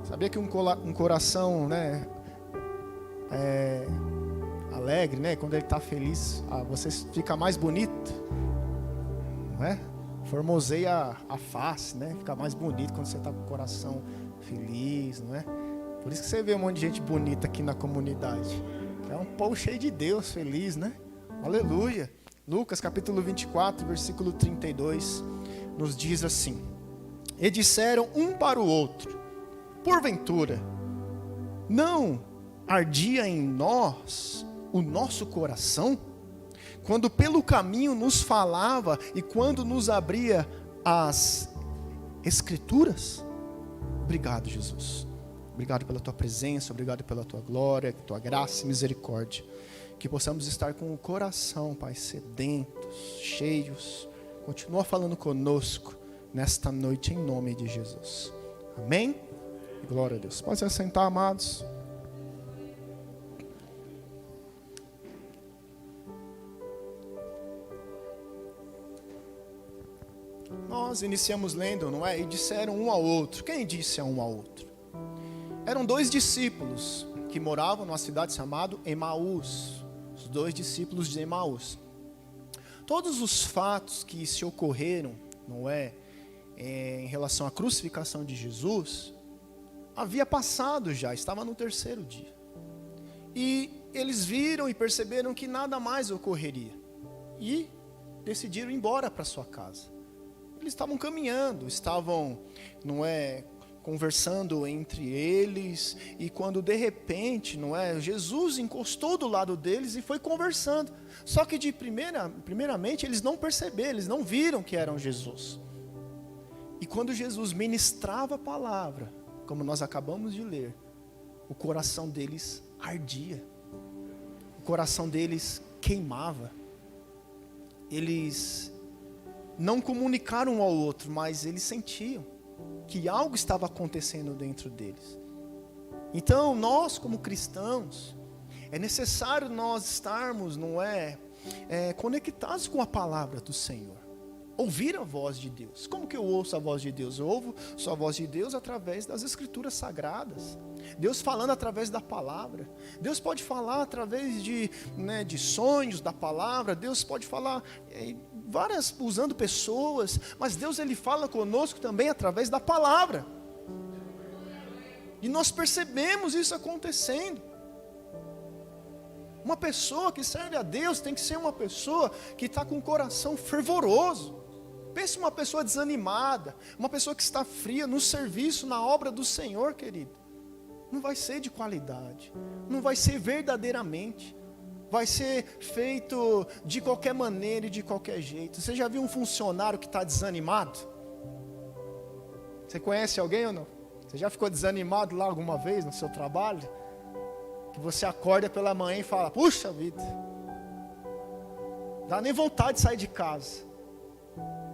Sabia que um coração, né, alegre, né, quando ele está feliz, você fica mais bonito, não é? Formoseia a face, né? Fica mais bonito quando você está com o coração feliz, não é? Por isso que você vê um monte de gente bonita aqui na comunidade. É um povo cheio de Deus, feliz, né? Aleluia. Lucas capítulo 24, versículo 32, nos diz assim: E disseram um para o outro: Porventura, não ardia em nós o nosso coração, quando pelo caminho nos falava e quando nos abria as Escrituras? Obrigado, Jesus. Obrigado pela tua presença, obrigado pela tua glória, tua graça e misericórdia. Que possamos estar com o coração, Pai, sedentos, cheios. Continua falando conosco nesta noite, em nome de Jesus. Amém? Glória a Deus. Pode se assentar, amados. Nós iniciamos lendo, não é? E disseram um ao outro. Quem disse a um ao outro? Eram 2 discípulos que moravam numa cidade chamada Emaús. Os 2 discípulos de Emaús. Todos os fatos que se ocorreram, não é? Em relação à crucificação de Jesus, havia passado já, estava no 3º dia. E eles viram e perceberam que nada mais ocorreria. E decidiram ir embora para sua casa. Eles estavam caminhando, estavam, não é, conversando entre eles, e quando de repente, não é, Jesus encostou do lado deles e foi conversando. Só que primeiramente eles não perceberam, eles não viram que eram Jesus. E quando Jesus ministrava a palavra, como nós acabamos de ler, o coração deles ardia, o coração deles queimava. Eles não comunicaram um ao outro, mas eles sentiam que algo estava acontecendo dentro deles. Então, nós como cristãos, é necessário nós estarmos, não é, conectados com a palavra do Senhor. Ouvir a voz de Deus. Como que eu ouço a voz de Deus? Eu ouvo só a voz de Deus através das Escrituras Sagradas. Deus falando através da palavra. Deus pode falar através de sonhos da palavra. Deus pode falar usando pessoas. Mas Deus, Ele fala conosco também através da palavra. E nós percebemos isso acontecendo. Uma pessoa que serve a Deus tem que ser uma pessoa que está com o coração fervoroso. Pense uma pessoa desanimada, uma pessoa que está fria no serviço, na obra do Senhor, querido. Não vai ser de qualidade, não vai ser verdadeiramente, vai ser feito de qualquer maneira e de qualquer jeito. Você já viu um funcionário que está desanimado? Você conhece alguém ou não? Você já ficou desanimado lá alguma vez no seu trabalho? Que você acorda pela manhã e fala: puxa vida, dá nem vontade de sair de casa.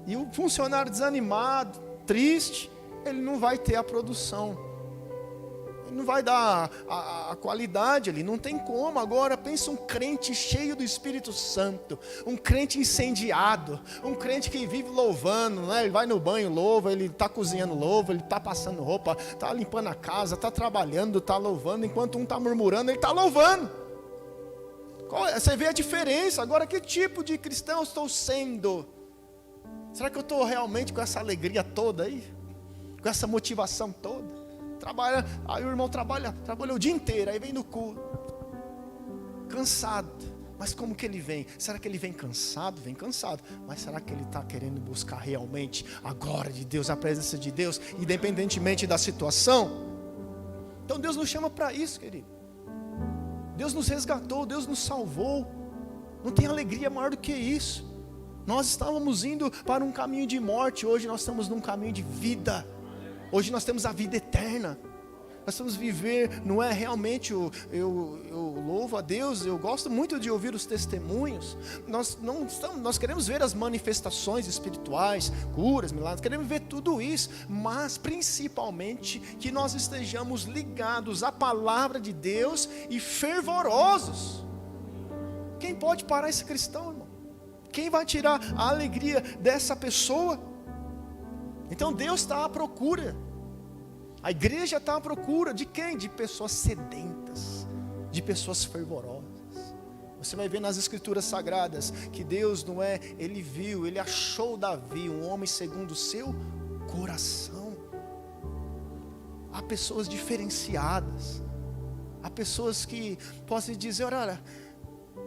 E o funcionário desanimado, triste, ele não vai ter a produção, ele não vai dar a qualidade, ele não tem como. Agora pensa um crente cheio do Espírito Santo, um crente incendiado, um crente que vive louvando, né? Ele vai no banho, louva, ele está cozinhando, louva, ele está passando roupa, está limpando a casa, está trabalhando, está louvando, enquanto um está murmurando, ele está louvando. Você vê a diferença. Agora, que tipo de cristão eu estou sendo? Será que eu estou realmente com essa alegria toda aí? Com essa motivação toda? Aí o irmão trabalha o dia inteiro, aí vem no culto, cansado. Mas como que ele vem? Será que ele vem cansado? Vem cansado. Mas será que ele está querendo buscar realmente a glória de Deus, a presença de Deus, independentemente da situação? Então Deus nos chama para isso, querido. Deus nos resgatou, Deus nos salvou. Não tem alegria maior do que isso. Nós estávamos indo para um caminho de morte, hoje nós estamos num caminho de vida. Hoje nós temos a vida eterna. Nós vamos viver, não é realmente, eu louvo a Deus, eu gosto muito de ouvir os testemunhos. Nós queremos ver as manifestações espirituais, curas, milagres, queremos ver tudo isso, mas principalmente que nós estejamos ligados à palavra de Deus e fervorosos. Quem pode parar esse cristão, irmão? Quem vai tirar a alegria dessa pessoa? Então Deus está à procura. A igreja está à procura de quem? De pessoas sedentas, de pessoas fervorosas. Você vai ver nas escrituras sagradas que Deus não é, Ele viu, Ele achou Davi, um homem segundo o seu coração. Há pessoas diferenciadas, há pessoas que possam dizer, olha,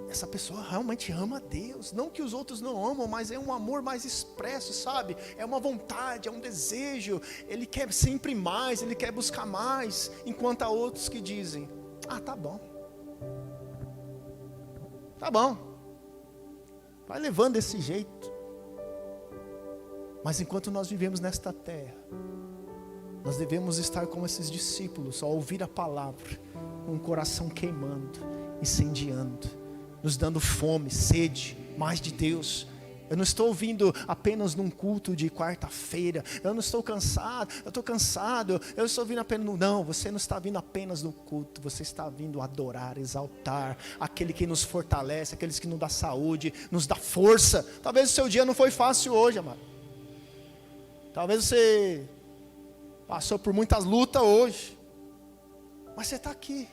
essa pessoa realmente ama a Deus. Não que os outros não amam, mas é um amor mais expresso, sabe? É uma vontade, é um desejo. Ele quer sempre mais, ele quer buscar mais. Enquanto há outros que dizem, tá bom. Tá bom. Vai levando desse jeito. Mas enquanto nós vivemos nesta terra, nós devemos estar como esses discípulos, ao ouvir a palavra, com o coração queimando, incendiando, nos dando fome, sede, mais de Deus. Eu não estou ouvindo apenas num culto de quarta-feira. Eu não estou cansado, eu estou cansado. Eu estou vindo apenas não, você não está vindo apenas no culto. Você está vindo adorar, exaltar aquele que nos fortalece, aqueles que nos dá saúde, nos dá força. Talvez o seu dia não foi fácil hoje, amado. Talvez você passou por muitas lutas hoje, mas você está aqui.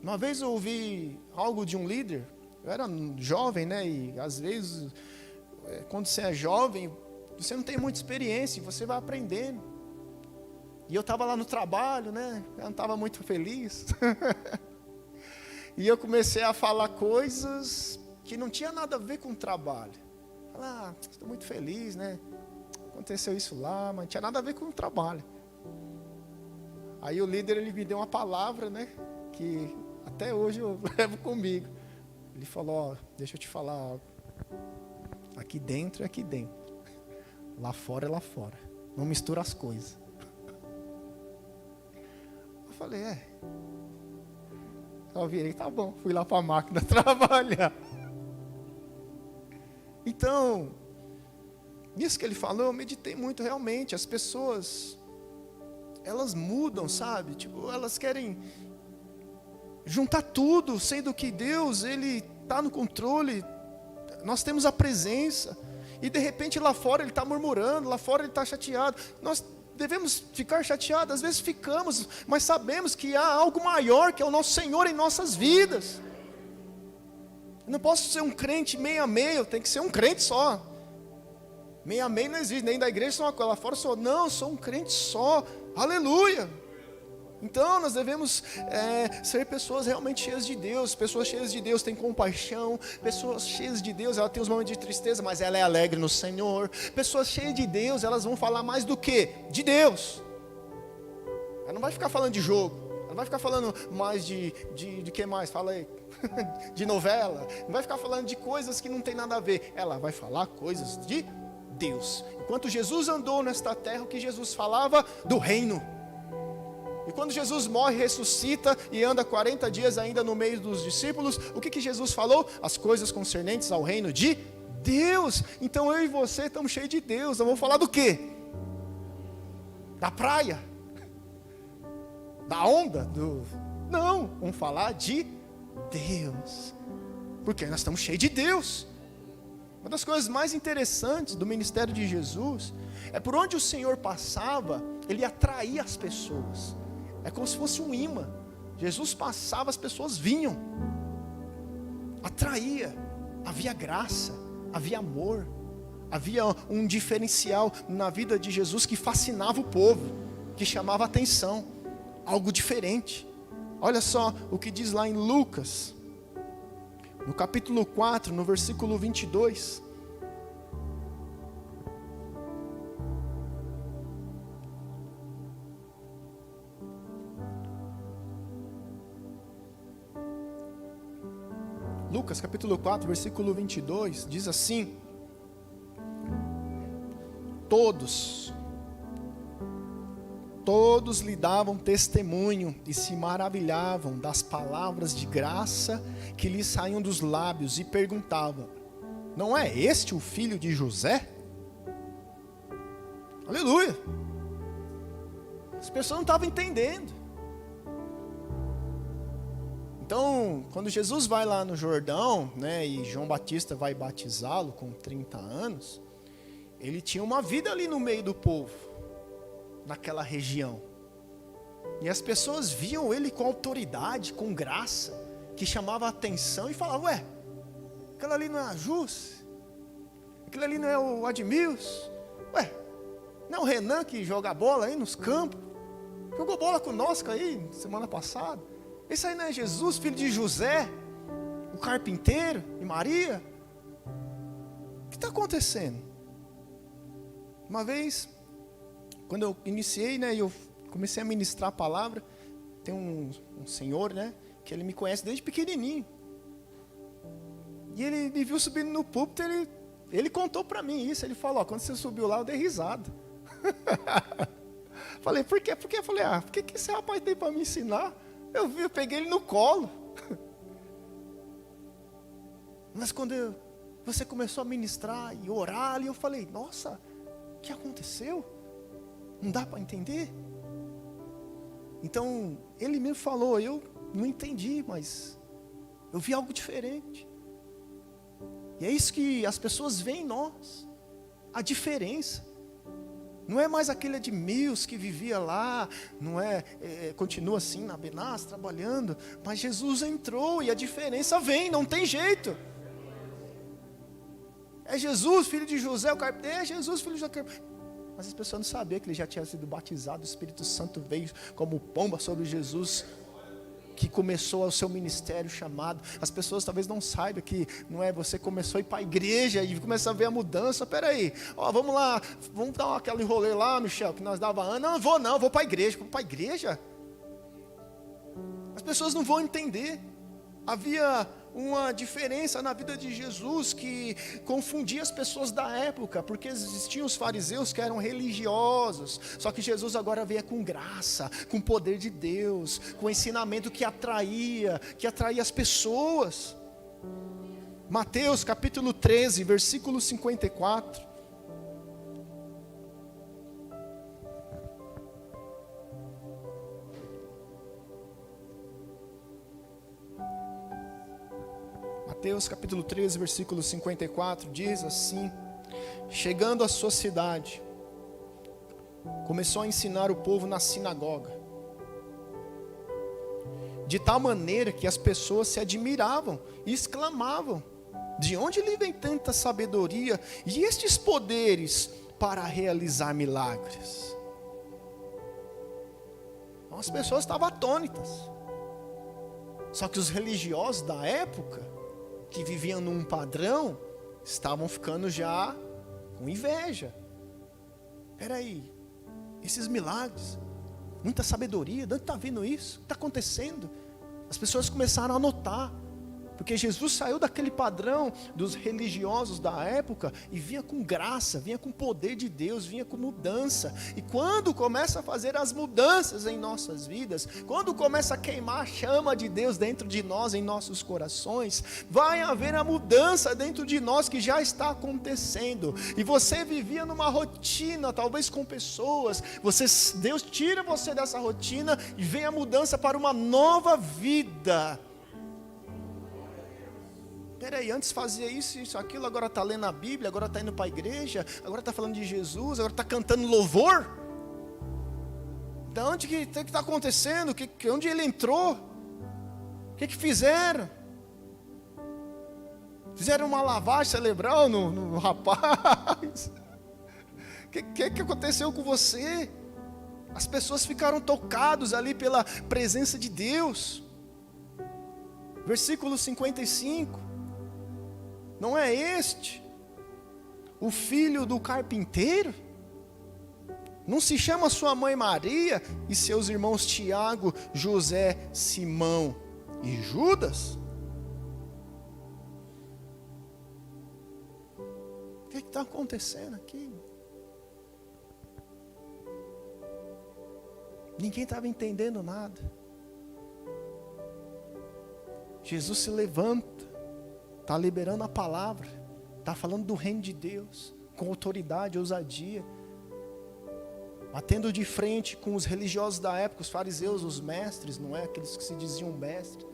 Uma vez eu ouvi algo de um líder. Eu era jovem, né? E às vezes, quando você é jovem, você não tem muita experiência, você vai aprendendo. E eu estava lá no trabalho, né? Eu não estava muito feliz. E eu comecei a falar coisas que não tinha nada a ver com o trabalho. Falar, estou muito feliz, né? Aconteceu isso lá, mas não tinha nada a ver com o trabalho. Aí o líder, ele me deu uma palavra, né? Que até hoje eu levo comigo. Ele falou, deixa eu te falar algo. Aqui dentro é aqui dentro. Lá fora é lá fora. Não mistura as coisas. Eu falei, Eu virei, tá bom. Fui lá para a máquina trabalhar. Então, nisso que ele falou, eu meditei muito realmente. As pessoas, elas mudam, sabe? Tipo, elas querem juntar tudo, sendo que Deus, Ele está no controle. Nós temos a presença. E de repente lá fora Ele está murmurando, lá fora Ele está chateado. Nós devemos ficar chateados, às vezes ficamos, mas sabemos que há algo maior, que é o nosso Senhor em nossas vidas. Eu não posso ser um crente meio a meio, tem que ser um crente só. Meio a meio não existe, nem da igreja sou uma coisa, lá fora sou, não, sou um crente só, aleluia. Então nós devemos ser pessoas realmente cheias de Deus. Pessoas cheias de Deus têm compaixão. Pessoas cheias de Deus, ela tem os momentos de tristeza, mas ela é alegre no Senhor. Pessoas cheias de Deus, elas vão falar mais do que? De Deus. Ela não vai ficar falando de jogo. Ela não vai ficar falando mais de que mais? Fala aí. De novela. Não vai ficar falando de coisas que não tem nada a ver. Ela vai falar coisas de Deus. Enquanto Jesus andou nesta terra, o que Jesus falava? Do reino. E quando Jesus morre, ressuscita e anda 40 dias ainda no meio dos discípulos, o que Jesus falou? As coisas concernentes ao reino de Deus. Então eu e você estamos cheios de Deus. Nós vamos falar do quê? Da praia? Da onda? Não, vamos falar de Deus. Porque nós estamos cheios de Deus. Uma das coisas mais interessantes do ministério de Jesus é por onde o Senhor passava, Ele atraía as pessoas. É como se fosse um imã. Jesus passava, as pessoas vinham. Atraía. Havia graça, havia amor, havia um diferencial na vida de Jesus que fascinava o povo, que chamava a atenção. Algo diferente. Olha só o que diz lá em Lucas, no capítulo 4, no versículo 22. Lucas capítulo 4, versículo 22, diz assim: Todos lhe davam testemunho e se maravilhavam das palavras de graça que lhe saíam dos lábios e perguntavam: não é este o filho de José? Aleluia! As pessoas não estavam entendendo. Então, quando Jesus vai lá no Jordão, né, e João Batista vai batizá-lo com 30 anos, ele tinha uma vida ali no meio do povo. naquela região. E as pessoas viam ele com autoridade, com graça, que chamava a atenção e falavam: ué, aquele ali não é a Jus? Aquele ali não é o Admilson? Ué, não é o Renan que joga bola aí nos campos? Jogou bola conosco aí semana passada. Esse aí não é Jesus, filho de José, o carpinteiro e Maria? O que está acontecendo? Uma vez, quando eu iniciei, né, eu comecei a ministrar a palavra, tem um senhor, né, que ele me conhece desde pequenininho. E ele me viu subindo no púlpito, ele contou para mim isso. Ele falou: quando você subiu lá, eu dei risada. Falei: por quê? Porque eu falei: por que esse rapaz tem para me ensinar? Eu peguei ele no colo. Mas quando você começou a ministrar e orar ali, eu falei: nossa, o que aconteceu? Não dá para entender? Então, ele me falou, eu não entendi, mas eu vi algo diferente. E é isso que as pessoas veem em nós, a diferença. Não é mais aquele Edmilson que vivia lá, não continua assim na Benassi trabalhando, mas Jesus entrou e a diferença vem, não tem jeito. É Jesus, filho de José, o carpinteiro, é Jesus, filho de José, o carpinteiro. Mas as pessoas não sabiam que ele já tinha sido batizado, o Espírito Santo veio como pomba sobre Jesus, que começou o seu ministério chamado. As pessoas talvez não saibam que não é você começou a ir para a igreja e começou a ver a mudança. Peraí, vamos lá, vamos dar aquele rolê lá, Michel, que nós dava antes. Não, vou para a igreja. Vou para a igreja? As pessoas não vão entender. Havia uma diferença na vida de Jesus que confundia as pessoas da época, porque existiam os fariseus que eram religiosos, só que Jesus agora veio com graça, com poder de Deus, com ensinamento que atraía as pessoas. Mateus capítulo 13, versículo 54. Mateus capítulo 13, versículo 54, diz assim: chegando à sua cidade, começou a ensinar o povo na sinagoga, de tal maneira que as pessoas se admiravam e exclamavam: de onde lhe vem tanta sabedoria e estes poderes para realizar milagres? Então, as pessoas estavam atônitas. Só que os religiosos da época, que viviam num padrão, estavam ficando já com inveja. Peraí, esses milagres, muita sabedoria, de onde está vindo isso? O que está acontecendo? As pessoas começaram a notar, porque Jesus saiu daquele padrão dos religiosos da época e vinha com graça, vinha com poder de Deus, vinha com mudança. E quando começa a fazer as mudanças em nossas vidas, quando começa a queimar a chama de Deus dentro de nós, em nossos corações, vai haver a mudança dentro de nós que já está acontecendo. E você vivia numa rotina, talvez com pessoas, Deus tira você dessa rotina e vem a mudança para uma nova vida. Peraí, antes fazia isso, aquilo, agora está lendo a Bíblia, agora está indo para a igreja, agora está falando de Jesus, agora está cantando louvor. Da onde que está acontecendo? Onde ele entrou? O que fizeram? Fizeram uma lavagem cerebral no rapaz? O que aconteceu com você? As pessoas ficaram tocadas ali pela presença de Deus. Versículo 55. Não é este o filho do carpinteiro? Não se chama sua mãe Maria e seus irmãos Tiago, José, Simão e Judas? O que está acontecendo aqui? Ninguém estava entendendo nada. Jesus se levanta, está liberando a palavra, está falando do reino de Deus, com autoridade, ousadia, batendo de frente com os religiosos da época, os fariseus, os mestres, não é? Aqueles que se diziam mestres,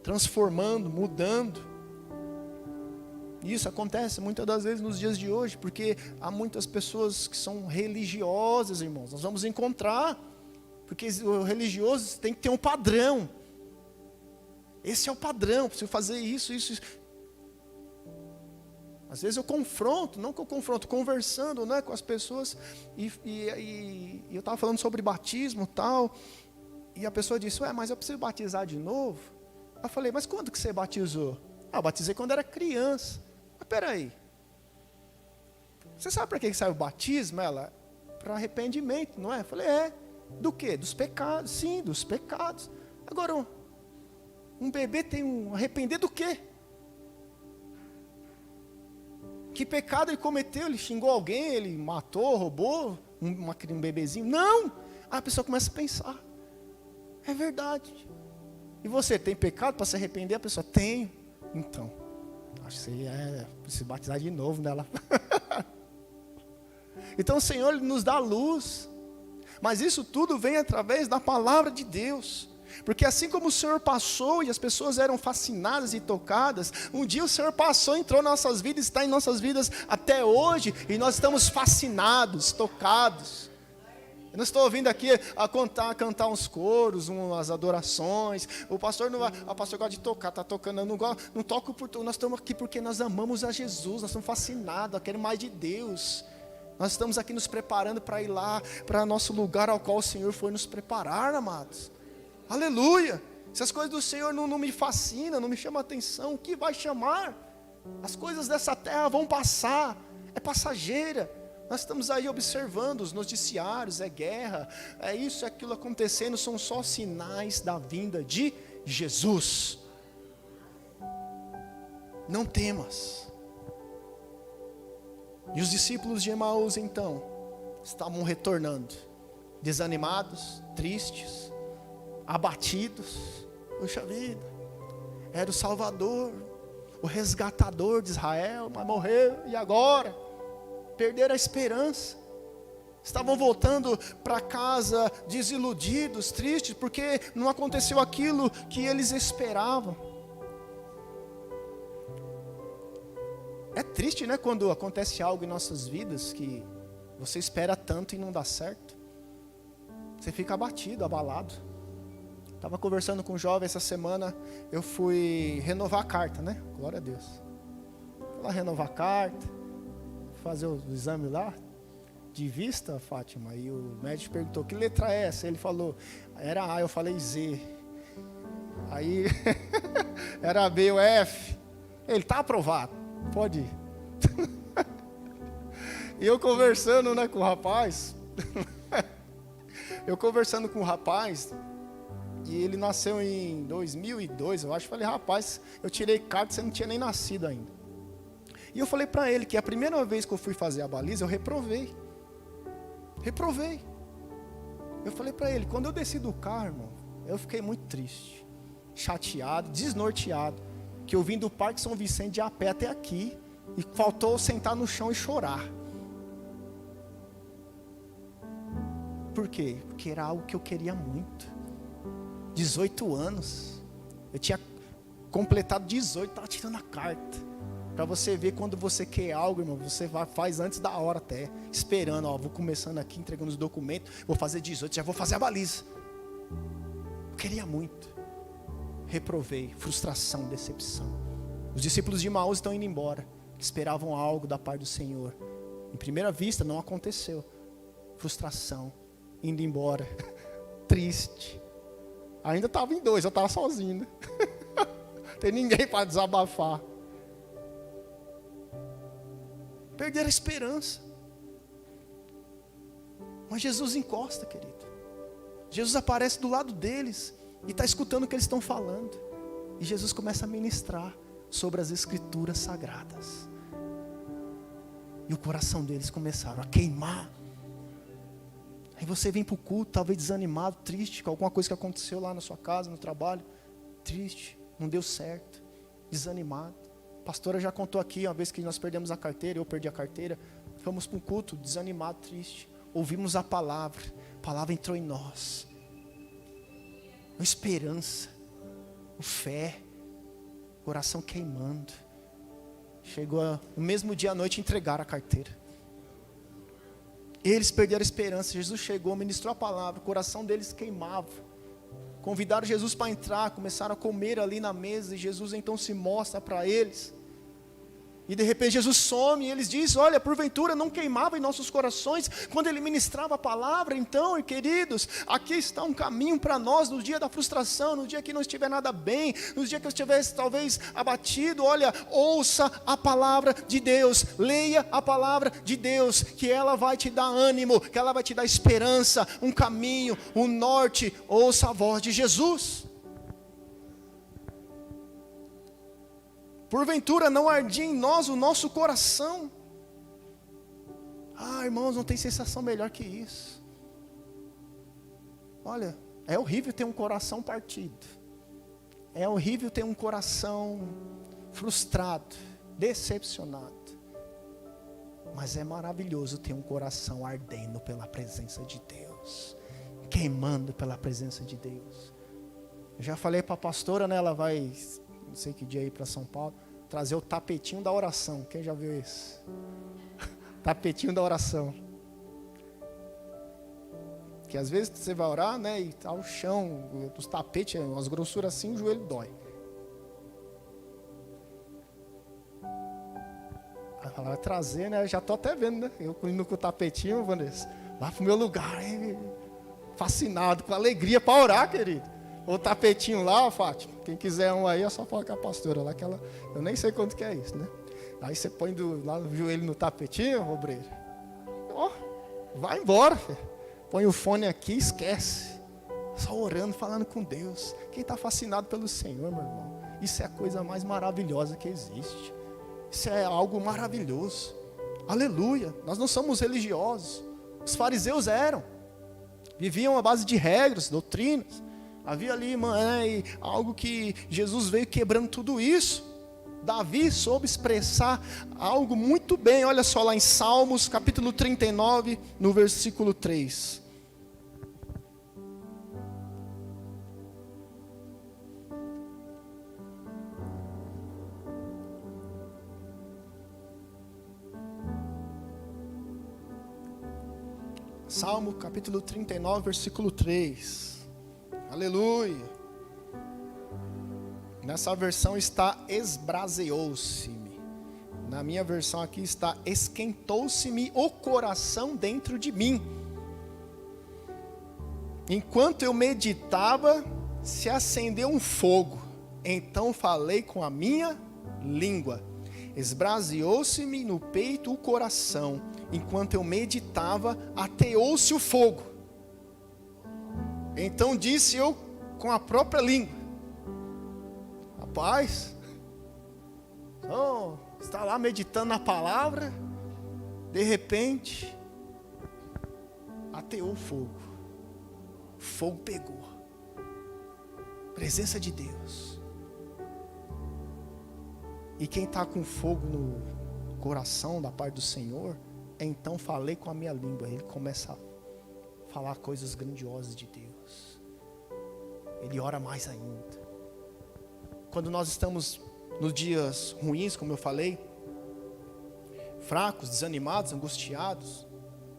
transformando, mudando. E isso acontece muitas das vezes nos dias de hoje, porque há muitas pessoas que são religiosas, irmãos. Nós vamos encontrar, porque o religioso tem que ter um padrão. Esse é o padrão, preciso fazer isso. Às vezes eu confronto, não que eu confronto, conversando, né, com as pessoas, e eu estava falando sobre batismo e tal, e a pessoa disse, mas eu preciso batizar de novo? Eu falei, mas quando que você batizou? Eu batizei quando era criança. Mas peraí, você sabe para que serve o batismo? Ela, para arrependimento, não é? Eu falei, do quê? Dos pecados, sim, dos pecados. Agora, um bebê tem arrepender do quê? Que pecado ele cometeu? Ele xingou alguém, ele matou, roubou um bebezinho? Não! Aí a pessoa começa a pensar. É verdade. E você tem pecado para se arrepender? A pessoa, tenho. Então, acho que você precisa batizar de novo nela. Então o Senhor ele nos dá luz. Mas isso tudo vem através da palavra de Deus. Porque assim como o Senhor passou e as pessoas eram fascinadas e tocadas, um dia o Senhor passou, entrou em nossas vidas, está em nossas vidas até hoje, e nós estamos fascinados, tocados. Eu não estou ouvindo aqui a cantar uns coros, umas adorações. O pastor não vai, o pastor gosta de tocar, está tocando, eu não toco por tudo. Nós estamos aqui porque nós amamos a Jesus, nós estamos fascinados, queremos mais de Deus. Nós estamos aqui nos preparando para ir lá, para nosso lugar ao qual o Senhor foi nos preparar, amados. Aleluia! Se as coisas do Senhor não me fascinam, não me chamam a atenção, o que vai chamar? As coisas dessa terra vão passar, é passageira. Nós estamos aí observando os noticiários, é guerra, é isso, é aquilo acontecendo, são só sinais da vinda de Jesus. Não temas. E os discípulos de Emaús então, estavam retornando, desanimados, tristes, abatidos. Puxa vida, era o Salvador, o resgatador de Israel, mas morreu, e agora? Perderam a esperança. Estavam voltando para casa desiludidos, tristes, porque não aconteceu aquilo que eles esperavam. É triste, né, quando acontece algo em nossas vidas que você espera tanto e não dá certo. Você fica abatido, abalado. Estava conversando com um jovem essa semana, eu fui renovar a carta, né? Glória a Deus. Fui lá renovar a carta, fazer o exame lá, de vista, Fátima, e o médico perguntou, que letra é essa? Ele falou, era A, eu falei Z. Aí, era B ou F. Ele, tá aprovado, pode ir. E eu conversando, né, com o rapaz, e ele nasceu em 2002, eu acho. Falei, rapaz, eu tirei carta, você não tinha nem nascido ainda. E eu falei para ele que a primeira vez que eu fui fazer a baliza, eu reprovei. Eu falei para ele, quando eu desci do carro, irmão, eu fiquei muito triste, chateado, desnorteado, que eu vim do Parque São Vicente de a pé até aqui, e faltou sentar no chão e chorar. Por quê? Porque era algo que eu queria muito. 18 anos, eu tinha completado 18, estava tirando a carta. Para você ver quando você quer algo, irmão, você faz antes da hora até, esperando, vou começando aqui, entregando os documentos, vou fazer 18, já vou fazer a baliza. Eu queria muito, reprovei, frustração, decepção. Os discípulos de Emaús estão indo embora, esperavam algo da parte do Senhor. Em primeira vista não aconteceu, frustração, indo embora, triste. Ainda estava em dois, eu estava sozinho, né? Tem ninguém para desabafar. Perderam a esperança. Mas Jesus encosta, querido. Jesus aparece do lado deles e está escutando o que eles estão falando. E Jesus começa a ministrar sobre as escrituras sagradas. E o coração deles começaram a queimar. Aí você vem para o culto, talvez desanimado, triste, com alguma coisa que aconteceu lá na sua casa, no trabalho. Triste, não deu certo, desanimado. A pastora já contou aqui, uma vez que nós perdemos a carteira, eu perdi a carteira. Fomos para um culto, desanimado, triste. Ouvimos a palavra entrou em nós. Uma esperança, uma fé, coração queimando. Chegou no mesmo dia à noite entregar a carteira. Eles perderam a esperança. Jesus chegou, ministrou a palavra, o coração deles queimava. Convidaram Jesus para entrar, começaram a comer ali na mesa, e Jesus então se mostra para eles. E de repente Jesus some, e eles dizem: olha, porventura não queimava em nossos corações, quando Ele ministrava a palavra. Então, queridos, aqui está um caminho para nós, no dia da frustração, no dia que não estiver nada bem, no dia que eu estivesse talvez abatido. Olha, ouça a palavra de Deus, leia a palavra de Deus, que ela vai te dar ânimo, que ela vai te dar esperança, um caminho, um norte. Ouça a voz de Jesus. Porventura não ardia em nós o nosso coração. Irmãos, não tem sensação melhor que isso. Olha, é horrível ter um coração partido. É horrível ter um coração frustrado, decepcionado. Mas é maravilhoso ter um coração ardendo pela presença de Deus, queimando pela presença de Deus. Eu já falei para a pastora, né? Ela vai, não sei que dia, ir para São Paulo, trazer o tapetinho da oração. Quem já viu isso? Tapetinho da oração. Que às vezes você vai orar, né, e tá o chão, os tapetes, umas grossuras assim, o joelho dói. Ela vai trazer, né? Já tô até vendo, né? Eu indo com o tapetinho, Vanessa, lá pro meu lugar, fascinado, com alegria para orar, querido. O tapetinho lá, Fátima, quem quiser um aí, é só falar com a pastora lá, que ela, eu nem sei quanto que é isso, né? Aí você põe lá no joelho no tapetinho, obreiro, vai embora, filho. Põe o fone aqui e esquece. Só orando, falando com Deus. Quem está fascinado pelo Senhor, meu irmão, isso é a coisa mais maravilhosa que existe. Isso é algo maravilhoso. Aleluia. Nós não somos religiosos. Os fariseus eram. Viviam à base de regras, doutrinas. Havia ali, algo que Jesus veio quebrando tudo isso. Davi soube expressar algo muito bem. Olha só lá em Salmos, capítulo 39, no versículo 3. Salmo capítulo 39, versículo 3. Aleluia. Nessa versão está esbraseou-se-me. Na minha versão aqui está esquentou-se-me o coração dentro de mim. Enquanto eu meditava, se acendeu um fogo. Então falei com a minha língua. Esbraseou-se-me no peito o coração. Enquanto eu meditava, ateou-se o fogo. Então disse eu com a própria língua: rapaz, está lá meditando na palavra, de repente, ateou o fogo. O fogo pegou. Presença de Deus. E quem está com fogo no coração da parte do Senhor, então falei com a minha língua. Ele começa a falar coisas grandiosas de Deus. Ele ora mais ainda. Quando nós estamos nos dias ruins, como eu falei, fracos, desanimados, angustiados,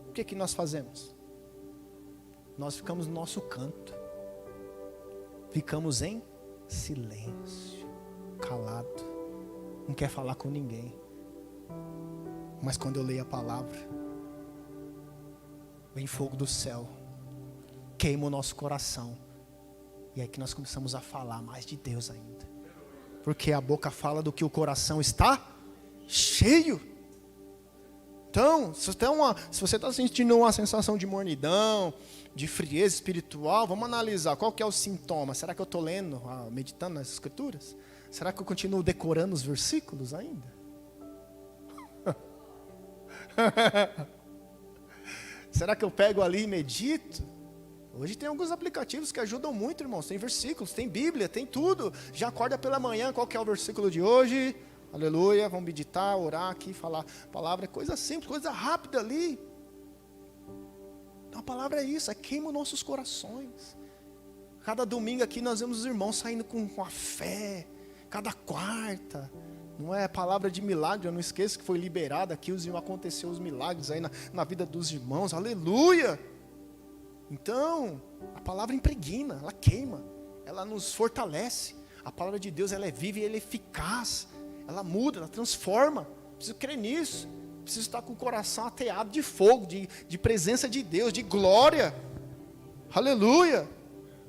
o que nós fazemos? Nós ficamos no nosso canto. Ficamos em silêncio, calado. Não quer falar com ninguém. Mas quando eu leio a palavra, vem fogo do céu, queima o nosso coração. E é que nós começamos a falar mais de Deus ainda. Porque a boca fala do que o coração está cheio. Então, se você está sentindo uma sensação de mornidão, de frieza espiritual, vamos analisar qual que é o sintoma. Será que eu estou lendo, meditando nas escrituras? Será que eu continuo decorando os versículos ainda? Será que eu pego ali e medito? Hoje tem alguns aplicativos que ajudam muito, irmãos. Tem versículos, tem Bíblia, tem tudo. Já acorda pela manhã, qual que é o versículo de hoje? Aleluia, vamos meditar, orar aqui, falar palavra. É coisa simples, coisa rápida ali. Então a palavra é isso, queima os nossos corações. Cada domingo aqui nós vemos os irmãos saindo com a fé. Cada quarta, Não é palavra de milagre, eu não esqueço que foi liberada aqui, aconteceu os milagres aí na vida dos irmãos, aleluia! Então, a palavra impregna, ela queima, ela nos fortalece. A palavra de Deus, ela é viva e ela é eficaz, ela muda, ela transforma. Preciso crer nisso, preciso estar com o coração ateado de fogo, de presença de Deus, de glória, aleluia.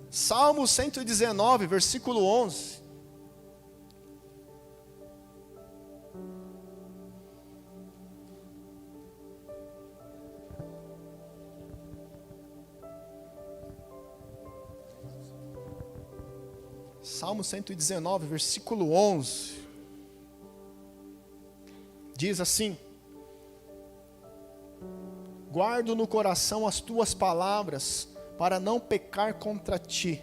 Salmo 119, versículo 11. Salmo 119, versículo 11, diz assim: guardo no coração as tuas palavras, para não pecar contra ti.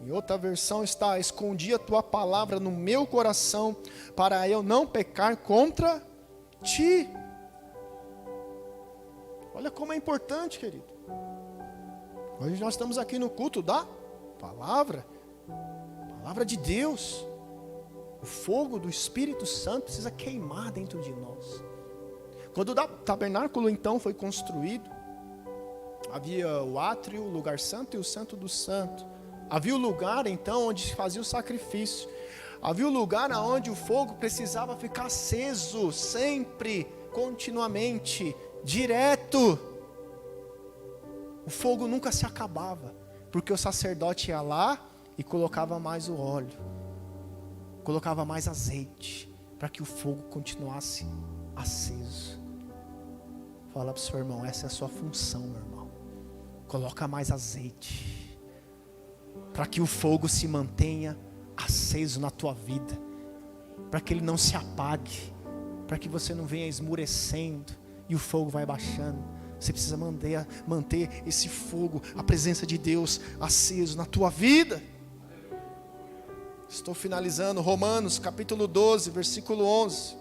Em outra versão está: escondi a tua palavra no meu coração, para eu não pecar contra ti. Olha como é importante, querido. Hoje nós estamos aqui no culto da palavra de Deus. O fogo do Espírito Santo precisa queimar dentro de nós. Quando o tabernáculo então foi construído, havia o átrio, o lugar santo e o santo do santo. Havia o lugar então onde se fazia o sacrifício. Havia o lugar onde o fogo precisava ficar aceso, sempre, continuamente, direto. O fogo nunca se acabava, porque o sacerdote ia lá e colocava mais o óleo, colocava mais azeite, para que o fogo continuasse aceso. Fala para o seu irmão, essa é a sua função, meu irmão. Coloca mais azeite, para que o fogo se mantenha aceso na tua vida, para que ele não se apague, para que você não venha esmurecendo e o fogo vai baixando. Você precisa manter esse fogo, a presença de Deus aceso na tua vida. Estou finalizando, Romanos capítulo 12, versículo 11.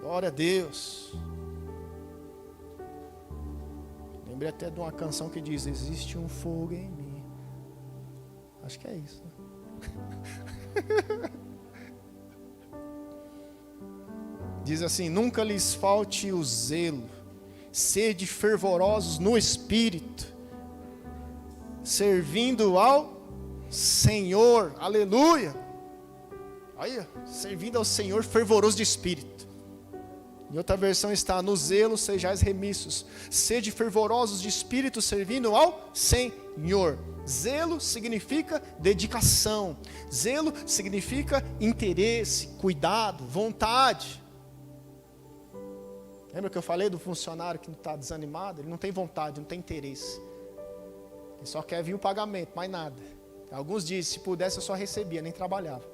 Glória a Deus. Lembrei até de uma canção que diz: existe um fogo em mim. Acho que é isso, né? Diz assim: nunca lhes falte o zelo, sede fervorosos no espírito, servindo ao Senhor, aleluia. Aí, servindo ao Senhor, fervoroso de espírito. Em outra versão está: no zelo sejais remissos, sede fervorosos de espírito, servindo ao Senhor. Zelo significa dedicação, zelo significa interesse, cuidado, vontade. Lembra que eu falei do funcionário que não está desanimado? Ele não tem vontade, não tem interesse. Ele só quer vir o pagamento, mais nada. Alguns dizem: se pudesse eu só recebia, nem trabalhava.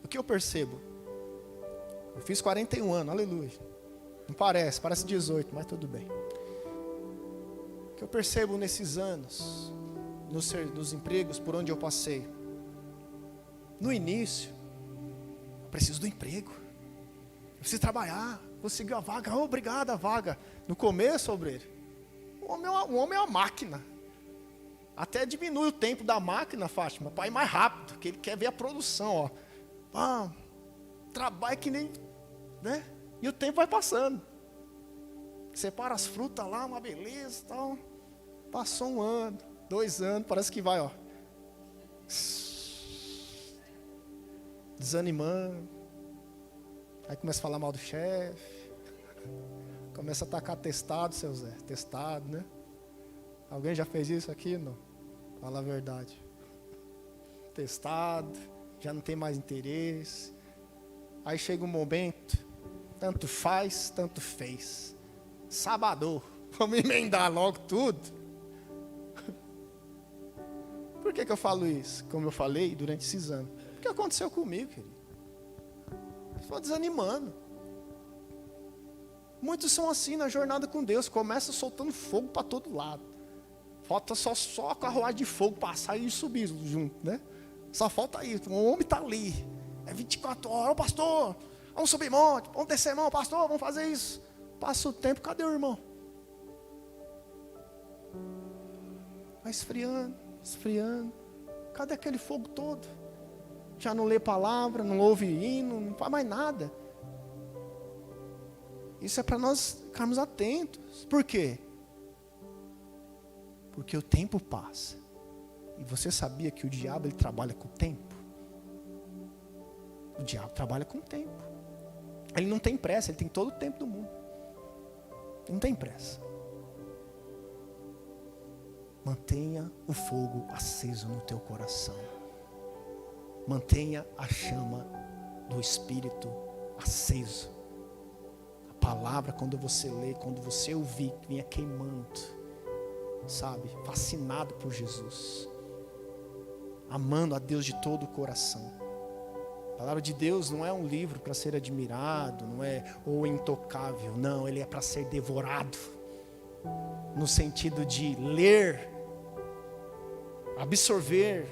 O que eu percebo? Eu fiz 41 anos, aleluia. Não parece 18, mas tudo bem. O que eu percebo nesses anos, nos empregos por onde eu passei? No início, eu preciso do emprego. Eu preciso trabalhar, conseguir a vaga, obrigado a vaga. No começo, obreiro, o homem é uma máquina. Até diminui o tempo da máquina, Fátima, para ir mais rápido, porque ele quer ver a produção, ó. Trabalha que nem, né? E o tempo vai passando. Separa as frutas lá, uma beleza e tal. Passou 1 ano, 2 anos, parece que vai, ó, desanimando. Aí começa a falar mal do chefe. Começa a tacar testado, seu Zé. Testado, né? Alguém já fez isso aqui? Não. Fala a verdade. Testado. Já não tem mais interesse. Aí chega um momento. Tanto faz, tanto fez. Sabadão. Vamos emendar logo tudo. Por que eu falo isso? Como eu falei durante esses anos. O que aconteceu comigo, querido? Estou desanimando. Muitos são assim na jornada com Deus. Começa soltando fogo para todo lado. Falta só a carruagem de fogo passar e subir junto, né? Só falta isso. O homem está ali. É 24 horas. Ô pastor, vamos subir monte, vamos descer mão, pastor, vamos fazer isso. Passa o tempo, cadê o irmão? Vai esfriando, esfriando. Cadê aquele fogo todo? Já não lê palavra, não ouve hino, não faz mais nada. Isso é para nós ficarmos atentos. Por quê? Porque o tempo passa. E você sabia que o diabo ele trabalha com o tempo? O diabo trabalha com o tempo. Ele não tem pressa, ele tem todo o tempo do mundo. Não tem pressa. Mantenha o fogo aceso no teu coração. Mantenha a chama do Espírito aceso. A palavra, quando você lê, quando você ouvir, venha queimando, sabe? Fascinado por Jesus. Amando a Deus de todo o coração. A palavra de Deus não é um livro para ser admirado, não é ou intocável. Não, ele é para ser devorado. No sentido de ler, absorver,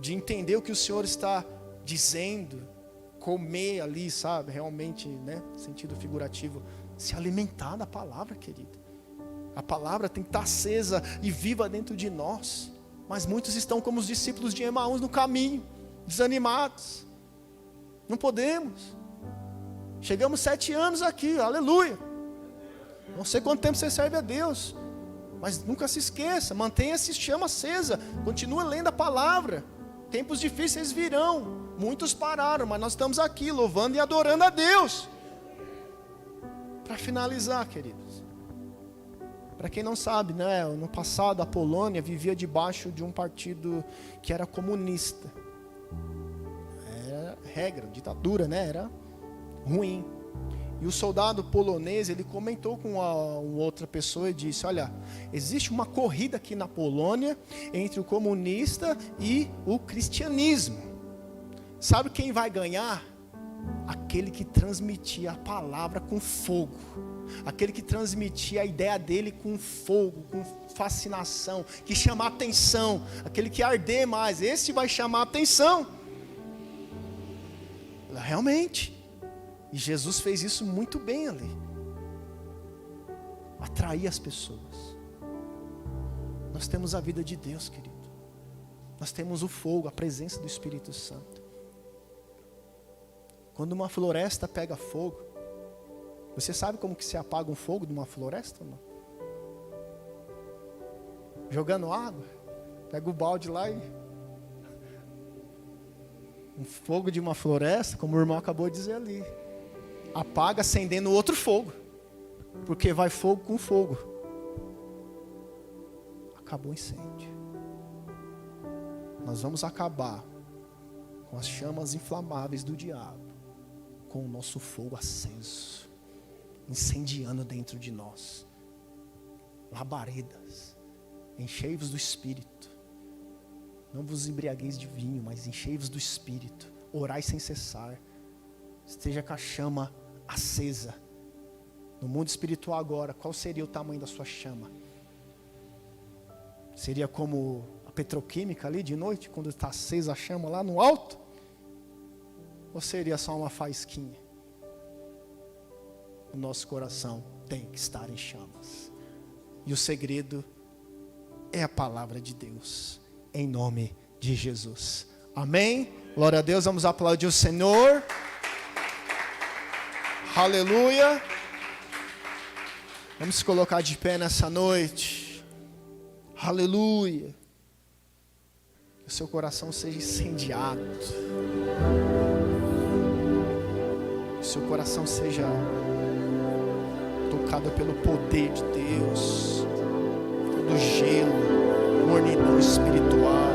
de entender o que o Senhor está dizendo, comer ali, sabe, realmente, né, sentido figurativo, se alimentar da palavra, querido. A palavra tem que estar acesa e viva dentro de nós, mas muitos estão como os discípulos de Emaús no caminho, desanimados. Não podemos. Chegamos 7 anos aqui, aleluia. Não sei quanto tempo você serve a Deus, mas nunca se esqueça, mantenha essa chama acesa, continua lendo a palavra. Tempos difíceis virão, muitos pararam, mas nós estamos aqui louvando e adorando a Deus. Para finalizar, queridos, para quem não sabe, né, no passado a Polônia vivia debaixo de um partido que era comunista. Era regra, ditadura, né, era ruim. E o soldado polonês, ele comentou com uma outra pessoa e disse: olha, existe uma corrida aqui na Polônia entre o comunista e o cristianismo. Sabe quem vai ganhar? Aquele que transmitia a palavra com fogo. Aquele que transmitia a ideia dele com fogo, com fascinação, que chama a atenção. Aquele que arder mais, esse vai chamar a atenção. Realmente. E Jesus fez isso muito bem ali. Atrair as pessoas. Nós temos a vida de Deus, querido. Nós temos o fogo, a presença do Espírito Santo. Quando uma floresta pega fogo, você sabe como que se apaga um fogo de uma floresta ou não? Jogando água. Pega o balde lá e... Um fogo de uma floresta, como o irmão acabou de dizer ali, apaga acendendo outro fogo, porque vai fogo com fogo. Acabou o incêndio. Nós vamos acabar com as chamas inflamáveis do diabo, com o nosso fogo aceso, incendiando dentro de nós. Labaredas, enchei-vos do Espírito. Não vos embriagueis de vinho, mas enchei-vos do Espírito. Orai sem cessar. Esteja com a chama acesa. No mundo espiritual agora, qual seria o tamanho da sua chama? Seria como a petroquímica ali de noite, quando está acesa a chama lá no alto? Ou seria só uma faísquinha? O nosso coração tem que estar em chamas. E o segredo é a palavra de Deus, em nome de Jesus. Amém? Glória a Deus, vamos aplaudir o Senhor. Aleluia. Vamos se colocar de pé nessa noite. Aleluia. Que o seu coração seja incendiado. Que o seu coração seja tocado pelo poder de Deus. Todo gelo, mornidão espiritual.